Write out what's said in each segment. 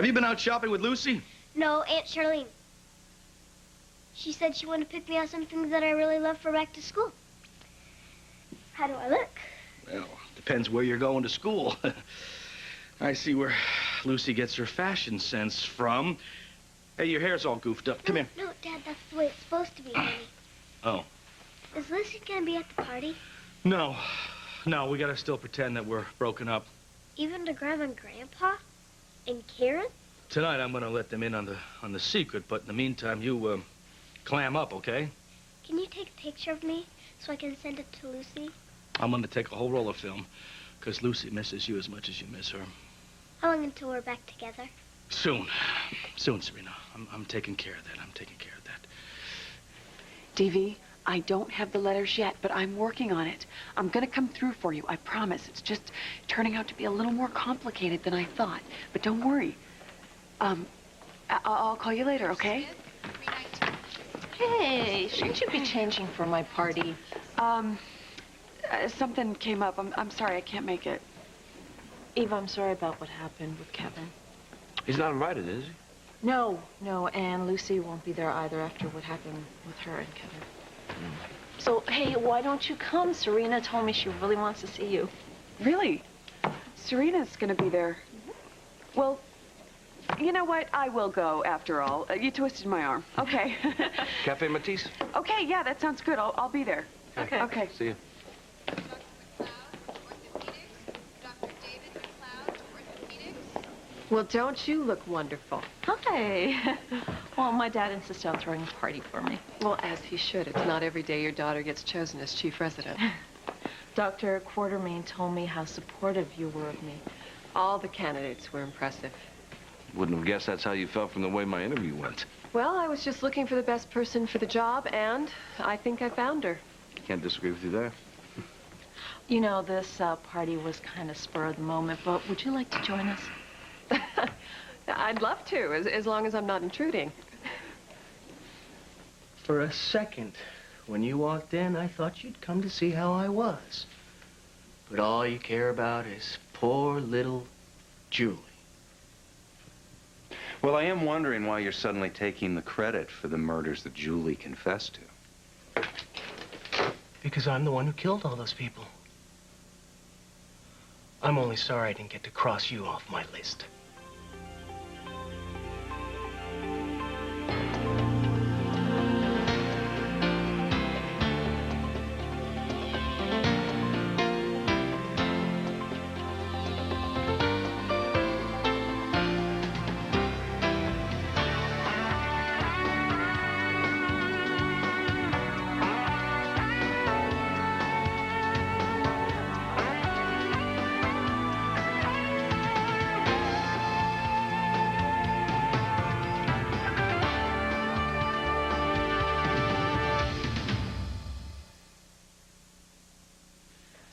Have you been out shopping with Lucy? No, Aunt Charlene. She said she wanted to pick me out some things that I really love for back to school. How do I look? Well, depends where you're going to school. I see where Lucy gets her fashion sense from. Hey, your hair's all goofed up. Come here. No, Dad, that's the way it's supposed to be, honey. Oh. Is Lucy gonna be at the party? No. No, we gotta still pretend that we're broken up. Even to Grandma and Grandpa? And Karen? Tonight, I'm gonna let them in on the secret, but in the meantime, you, clam up, okay? Can you take a picture of me so I can send it to Lucy? I'm gonna take a whole roll of film, because Lucy misses you as much as you miss her. How long until we're back together? Soon. Soon, Serena. I'm taking care of that. I'm taking care of that. DV, I don't have the letters yet, but I'm working on it. I'm gonna come through for you, I promise. It's just turning out to be a little more complicated than I thought. But don't worry. I'll call you later, okay? Hey, shouldn't you be changing for my party? Something came up. I'm sorry, I can't make it. Eva, I'm sorry about what happened with Kevin. He's not invited, is he? No, and Lucy won't be there either after what happened with her and Kevin. So, hey, why don't you come? Serena told me she really wants to see you. Really? Serena's gonna be there. Well, you know what? I will go after all. You twisted my arm. Okay. Cafe Matisse? Okay, yeah, that sounds good. I'll be there. Okay. Okay. See you. Well, don't you look wonderful? Hi. Well, my dad insisted on throwing a party for me. Well, as he should. It's not every day your daughter gets chosen as chief resident. Dr. Quartermain told me how supportive you were of me. All the candidates were impressive. Wouldn't have guessed that's how you felt from the way my interview went. Well, I was just looking for the best person for the job, and I think I found her. Can't disagree with you there. You know, this party was kind of spur of the moment, but would you like to join us? I'd love to, as long as I'm not intruding. For a second, when you walked in, I thought you'd come to see how I was. But all you care about is poor little Julie. Well, I am wondering why you're suddenly taking the credit for the murders that Julie confessed to. Because I'm the one who killed all those people. I'm only sorry I didn't get to cross you off my list.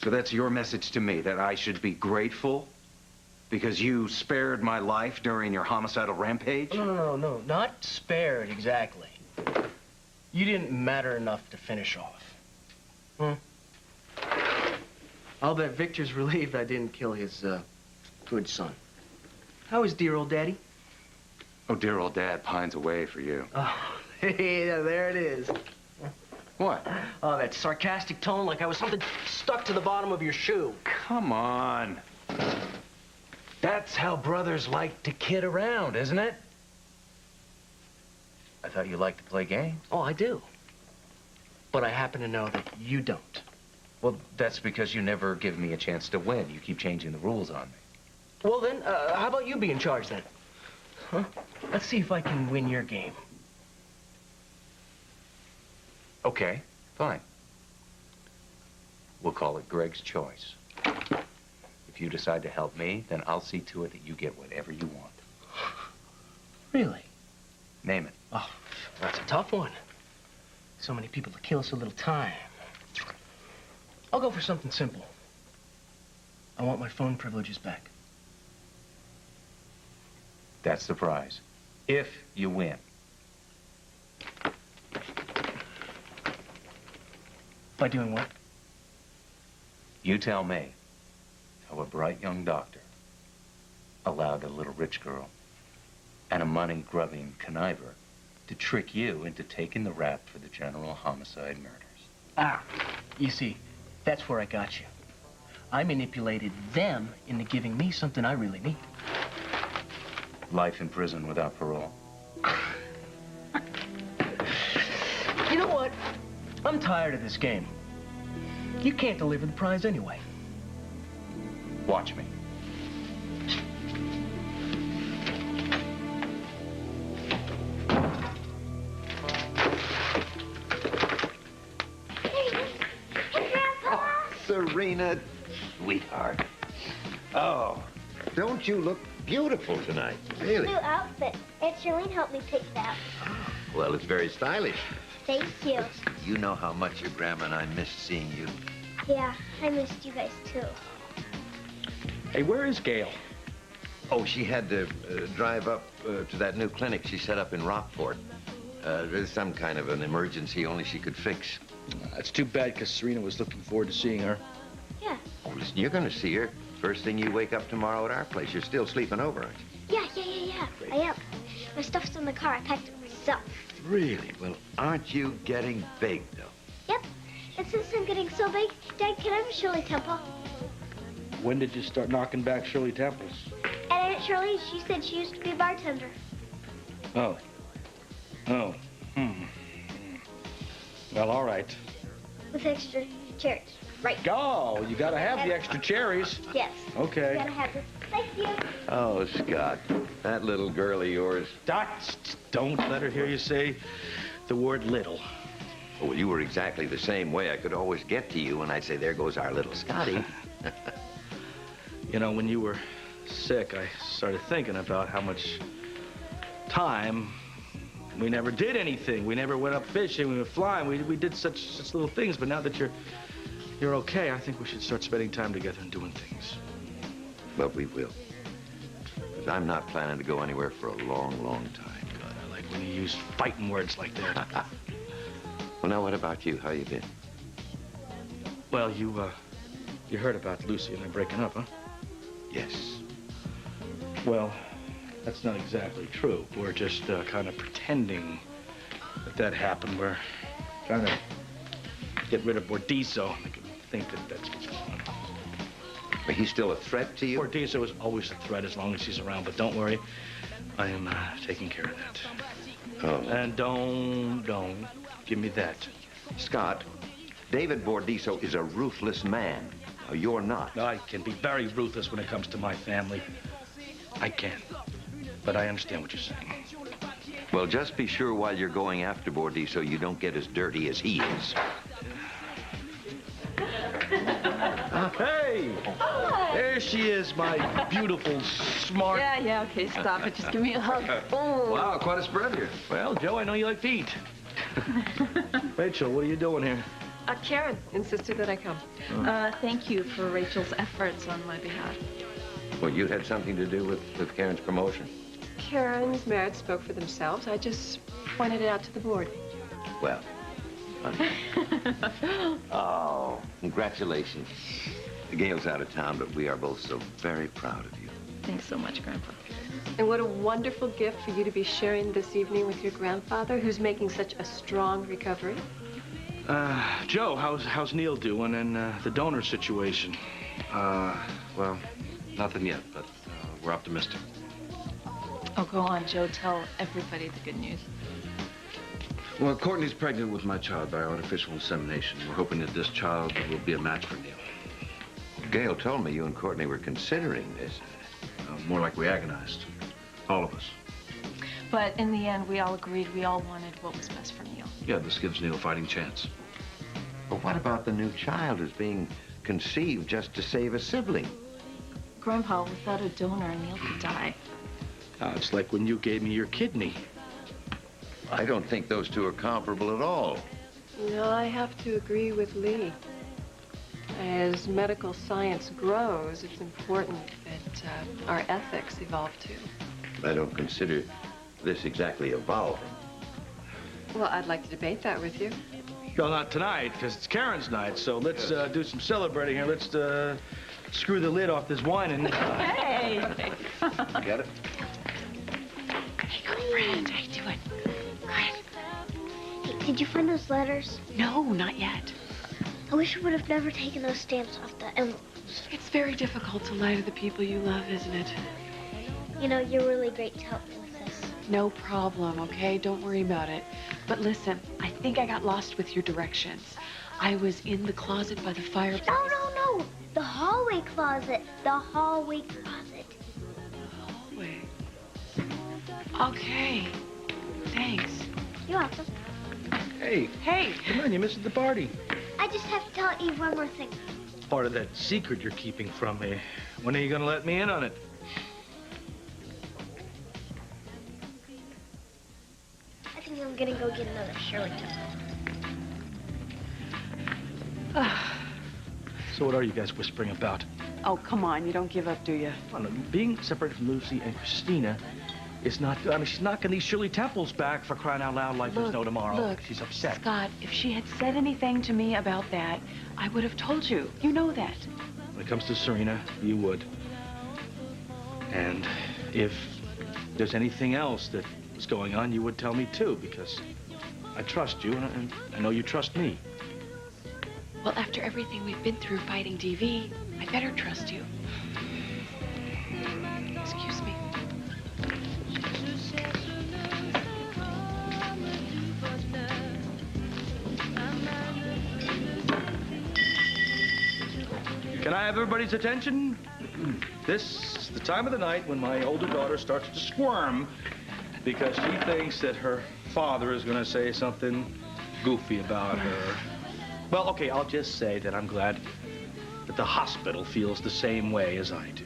So that's your message to me, that I should be grateful because you spared my life during your homicidal rampage? No, not spared exactly. You didn't matter enough to finish off. I'll bet Victor's relieved I didn't kill his, good son. How is dear old daddy? Oh, dear old dad pines away for you. Oh, hey, there it is. What? Oh, that sarcastic tone like I was something stuck to the bottom of your shoe. Come on. That's how brothers like to kid around, isn't it? I thought you liked to play games. Oh, I do. But I happen to know that you don't. Well, that's because you never give me a chance to win. You keep changing the rules on me. Well, then, how about you be in charge, then? Huh? Let's see if I can win your game. Okay, fine. We'll call it Greg's choice. If you decide to help me, then I'll see to it that you get whatever you want. Really? Name it. Oh, that's a tough one. So many people to kill, so little time. I'll go for something simple. I want my phone privileges back. That's the prize. If you win. By doing what? You tell me how a bright young doctor allowed a little rich girl and a money-grubbing conniver to trick you into taking the rap for the general homicide murders. Ah, you see, that's where I got you. I manipulated them into giving me something I really need. Life in prison without parole. You know what? I'm tired of this game. You can't deliver the prize anyway. Watch me. Hey, Grandpa! Serena, sweetheart. Oh, don't you look beautiful tonight? Really? New outfit. Aunt Charlene helped me pick that. Well, it's very stylish. Thank you. You know how much your grandma and I missed seeing you. Yeah, I missed you guys too. Hey, where is Gail? Oh, she had to drive up to that new clinic she set up in Rockport. There's some kind of an emergency only she could fix. It's too bad, because Serena was looking forward to seeing her. Yeah. Oh, listen, you're going to see her first thing you wake up tomorrow at our place. You're still sleeping over, aren't you? Yeah. I am. My stuff's in the car. I packed it myself. Really? Well, aren't you getting big, though? Yep. And since I'm getting so big, Dad, can I have a Shirley Temple? When did you start knocking back Shirley Temples? And Aunt Charlene, she said she used to be a bartender. Oh. Well, all right. With extra cherries. Right. Go. You gotta have the extra cherries. Yes. Okay. You gotta have this. Thank you. Oh, Scott, that little girl of yours. Doc, don't let her hear you say the word little. Oh, well, you were exactly the same way. I could always get to you when I'd say, there goes our little Scotty. You know, when you were sick, I started thinking about how much time we never did anything. We never went up fishing. We were flying. We did such little things. But now that you're okay, I think we should start spending time together and doing things. But we will. Because I'm not planning to go anywhere for a long, long time. God, I like when you use fighting words like that. Well, now, what about you? How you been? Well, you heard about Lucy and I breaking up, huh? Yes. Well, that's not exactly true. We're just kind of pretending that happened. We're trying to get rid of Bordiso. I think that's what's going on. But he's still a threat to you? Bordiso is always a threat as long as he's around, but don't worry. I am taking care of that. Oh. And don't give me that. Scott, David Bordiso is a ruthless man. Now, you're not. I can be very ruthless when it comes to my family. I can. But I understand what you're saying. Well, just be sure while you're going after Bordiso, you don't get as dirty as he is. Hey! Hi. There she is, my beautiful, smart... Yeah, okay, stop it. Just give me a hug. Oh. Wow, quite a spread here. Well, Joe, I know you like to eat. Rachel, what are you doing here? Karen insisted that I come. Thank you for Rachel's efforts on my behalf. Well, you had something to do with Karen's promotion. Karen's merits spoke for themselves. I just pointed it out to the board. Well, oh, congratulations. Gail's out of town, but we are both so very proud of you. Thanks so much, Grandpa. And what a wonderful gift for you to be sharing this evening with your grandfather, who's making such a strong recovery. Joe, how's Neil doing and the donor situation? Well, nothing yet, but we're optimistic. Oh, go on, Joe. Tell everybody the good news. Well, Courtney's pregnant with my child by artificial insemination. We're hoping that this child will be a match for Neil. Gail told me you and Courtney were considering this. More like we agonized. All of us. But in the end, we all agreed we all wanted what was best for Neil. Yeah, this gives Neil a fighting chance. But what about the new child who's being conceived just to save a sibling? Grandpa, without a donor, Neil could die. It's like when you gave me your kidney. I don't think those two are comparable at all. No, I have to agree with Lee. As medical science grows, it's important that our ethics evolve too. I don't consider this exactly evolving. Well, I'd like to debate that with you. Well, not tonight, because it's Karen's night, so let's do some celebrating here. Let's screw the lid off this wine and... Hey! Get it? Fred, how you doing? Good. Hey, did you find those letters? No, not yet. I wish I would have never taken those stamps off the envelopes. It's very difficult to lie to the people you love, isn't it? You know, you're really great to help me with this. No problem, okay? Don't worry about it. But listen, I think I got lost with your directions. I was in the closet by the fireplace. No. The hallway closet. The hallway closet. Hallway. Okay. Thanks. You're welcome. Hey, Hey. come on, you missed the party. I just have to tell Eve one more thing. Part of that secret you're keeping from me. When are you gonna let me in on it? I think I'm gonna go get another Shirley temple. So what are you guys whispering about? Oh, come on. You don't give up, do you? Oh, no, being separated from Lucy and Christina is not good. I mean, she's knocking these Shirley Temples back for crying out loud like there's no tomorrow. Look, she's upset. Scott, if she had said anything to me about that, I would have told you. You know that. When it comes to Serena, you would. And if there's anything else that is going on, you would tell me too, because I trust you, and I know you trust me. Well, after everything we've been through fighting DV, I better trust you. Excuse me. Can I have everybody's attention? This is the time of the night when my older daughter starts to squirm because she thinks that her father is going to say something goofy about her. Well, okay, I'll just say that I'm glad that the hospital feels the same way as I do.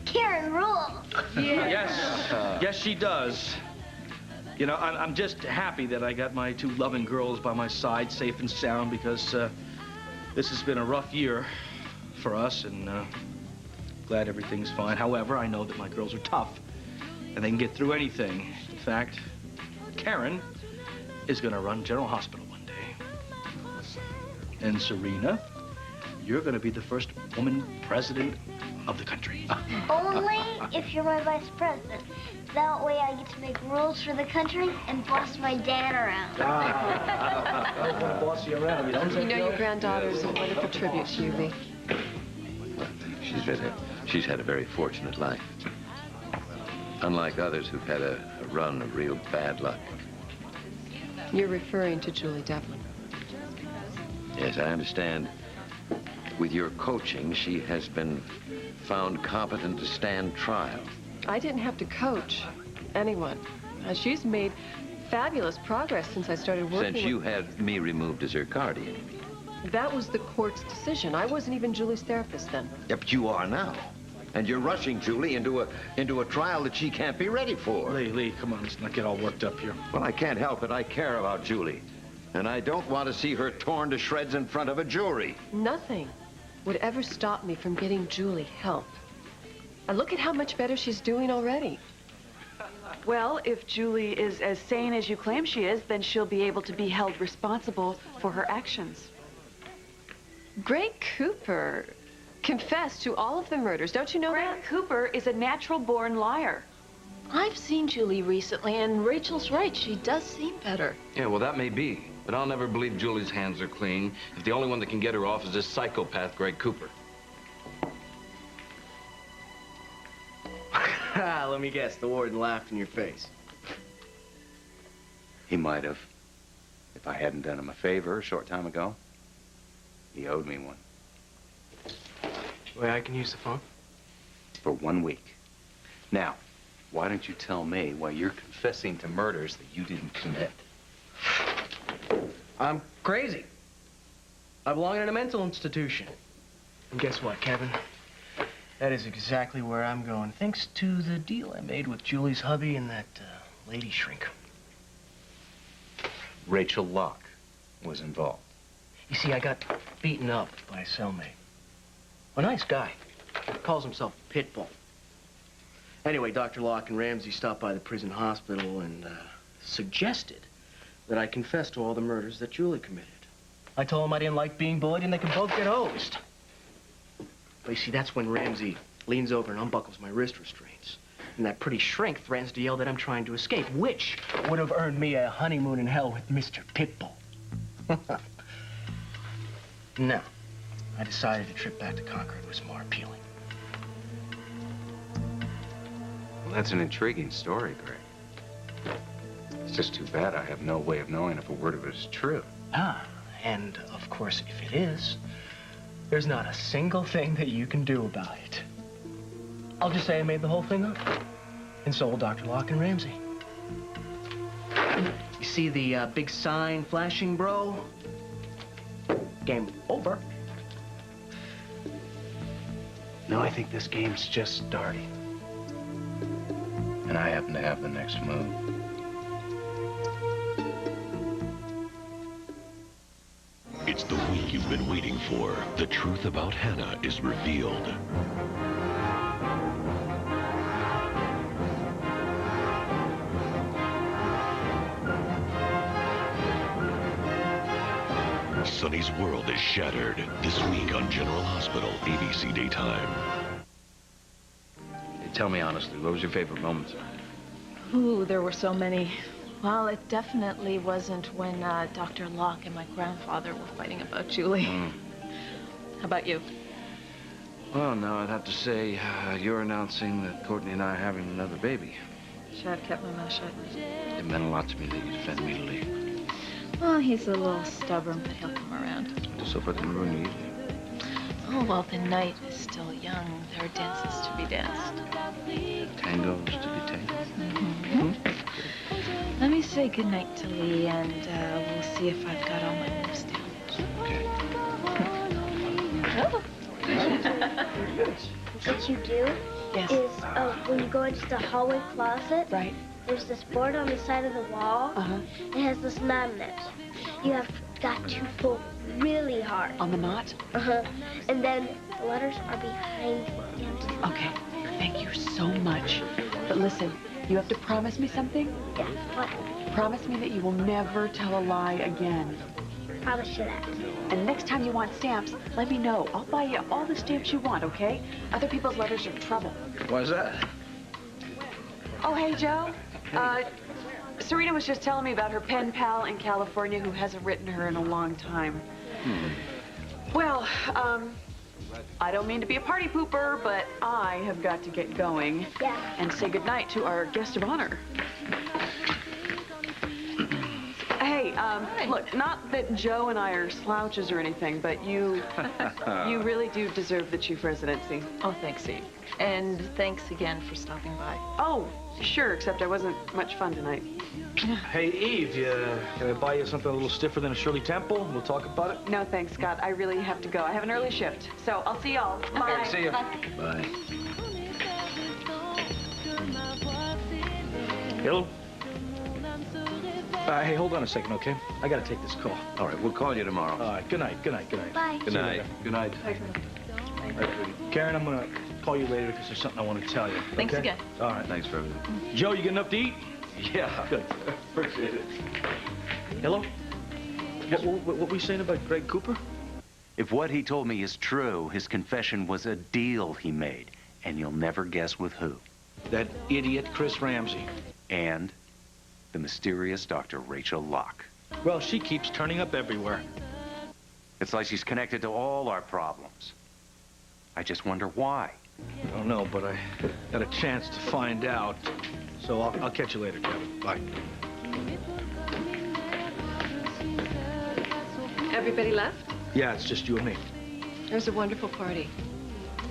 Karen rules. Yes, she does. You know, I'm just happy that I got my two loving girls by my side, safe and sound, because this has been a rough year for us, and glad everything's fine. However, I know that my girls are tough, and they can get through anything. In fact, Karen is going to run General Hospital one day. And Serena, you're going to be the first woman president of the country. Only if you're my vice president. That way I get to make rules for the country and boss my dad around. I don't want to boss you around. You don't You know your granddaughter's a wonderful tribute to you, Lee. Well, she's had a very fortunate life. Unlike others who've had a run of real bad luck. You're referring to Julie Devlin. Yes, I understand. With your coaching, she has been found competent to stand trial. I didn't have to coach anyone. She's made fabulous progress since I started working. Since you had me removed as her guardian. That was the court's decision. I wasn't even Julie's therapist then. Yeah, but you are now. And you're rushing Julie into a trial that she can't be ready for. Lee, come on, let's not get all worked up here. Well, I can't help it. I care about Julie. And I don't want to see her torn to shreds in front of a jury. Nothing would ever stop me from getting Julie help. And look at how much better she's doing already. Well, if Julie is as sane as you claim she is, then she'll be able to be held responsible for her actions. Greg Cooper confessed to all of the murders. Don't you know that? Greg Cooper is a natural-born liar. I've seen Julie recently, and Rachel's right. She does seem better. Yeah, well, that may be. But I'll never believe Julie's hands are clean if the only one that can get her off is this psychopath, Greg Cooper. Let me guess, the warden laughed in your face. He might have. If I hadn't done him a favor a short time ago. He owed me one. Wait, I can use the phone? For 1 week. Now, why don't you tell me why you're confessing to murders that you didn't commit? I'm crazy. I belong in a mental institution. And guess what, Kevin? That is exactly where I'm going, thanks to the deal I made with Julie's hubby and that lady shrink. Rachel Locke was involved. You see, I got beaten up by a cellmate. A nice guy. Calls himself Pitbull. Anyway, Dr. Locke and Ramsey stopped by the prison hospital and suggested that I confess to all the murders that Julie committed. I told them I didn't like being bullied and they could both get hosed. But you see, that's when Ramsey leans over and unbuckles my wrist restraints. And that pretty shrink threatens to yell that I'm trying to escape, which would have earned me a honeymoon in hell with Mr. Pitbull. No. I decided a trip back to Concord was more appealing. Well, that's an intriguing story, Greg. It's just too bad I have no way of knowing if a word of it is true. Ah, and of course, if it is, there's not a single thing that you can do about it. I'll just say I made the whole thing up. And so will Dr. Locke and Ramsey. You see the big sign flashing, bro? Game over. No, I think this game's just starting. And I happen to have the next move. It's the week you've been waiting for. The truth about Hannah is revealed. Sonny's world is shattered. This week on General Hospital, ABC Daytime. Hey, tell me honestly, what was your favorite moment? Ooh, there were so many. Well, it definitely wasn't when Dr. Locke and my grandfather were fighting about Julie. How about you? Well, no, I'd have to say you're announcing that Courtney and I are having another baby. Should I have kept my mouth shut? It meant a lot to me that you defended me to Lee. Well, he's a little stubborn, but he'll come around. So if I didn't ruin your evening. Oh, well, the night is still young. There are dances to be danced. Tangos to be tangled. Let me say goodnight to Lee, and we'll see if I've got all my moves down. Okay. What you do Yes. is when you go into the hallway closet, Right. there's this board on the side of the wall. Uh-huh. It has this magnet. You have got to pull really hard. On the knot? Uh-huh. And then the letters are behind it. Okay. Thank you so much. But listen, you have to promise me something. Yeah. What? Promise me that you will never tell a lie again. Promise you that. And next time you want stamps, let me know. I'll buy you all the stamps you want, okay? Other people's letters are trouble. Why's that? Oh, hey, Joe. Serena was just telling me about her pen pal in California who hasn't written her in a long time. Well, I don't mean to be a party pooper, but I have got to get going. Yeah. And say goodnight to our guest of honor. Hey, look, not that Joe and I are slouches or anything, but you really do deserve the chief residency. Oh, thanks, Eve. And thanks again for stopping by. Oh, sure, except I wasn't much fun tonight. Hey, Eve, can I buy you something a little stiffer than a Shirley Temple? We'll talk about it. No, thanks, Scott. I really have to go. I have an early shift. So I'll see y'all. Bye. See you. Bye. Hello? Hey, hold on a second, okay? I gotta take this call. All right, we'll call you tomorrow. All right, good night, good night, good night. Bye. Good night. Good night. Karen, I'm gonna call you later because there's something I want to tell you. Thanks okay? again. All right. Thanks for everything. Joe, you getting up to eat? Yeah. Good. Appreciate it. Hello? What were you saying about Greg Cooper? If what he told me is true, his confession was a deal he made, and you'll never guess with who. That idiot Chris Ramsey. And the mysterious Dr. Rachel Locke. Well, she keeps turning up everywhere. It's like she's connected to all our problems. I just wonder why. I don't know, but I got a chance to find out. So I'll catch you later, Kevin. Bye. Everybody left? Yeah, it's just you and me. It was a wonderful party.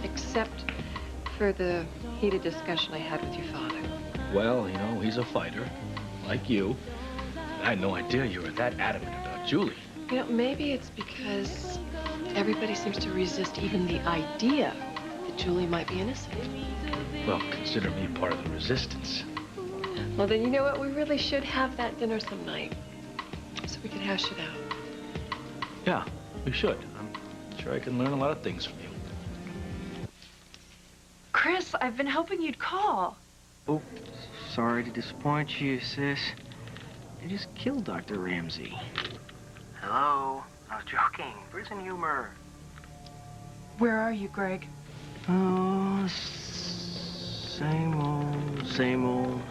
Except for the heated discussion I had with your father. Well, you know, he's a fighter, like you. I had no idea you were that adamant about Julie. You know, maybe it's because everybody seems to resist even the idea that Julie might be innocent. Well, consider me part of the resistance. Well, then you know what? We really should have that dinner some night so we could hash it out. Yeah, we should. I'm sure I can learn a lot of things from you. Chris, I've been hoping you'd call. Oh, sorry to disappoint you, sis. I just killed Dr. Ramsey. Hello? I was joking. Prison humor. Where are you, Greg? Oh, same old, Same old.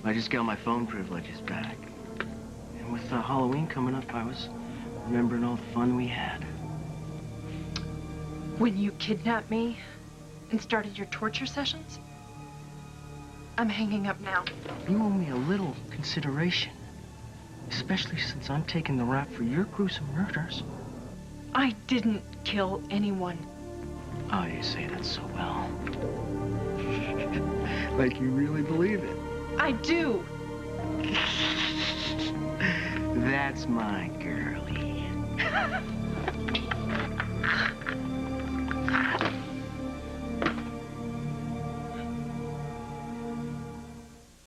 I just got my phone privileges back. And with Halloween coming up, I was remembering all the fun we had. When you kidnapped me and started your torture sessions? I'm hanging up now. You owe me a little consideration. Especially since I'm taking the rap for your gruesome murders. I didn't kill anyone. Oh, you say that so well. Like you really believe it. I do. That's my girlie.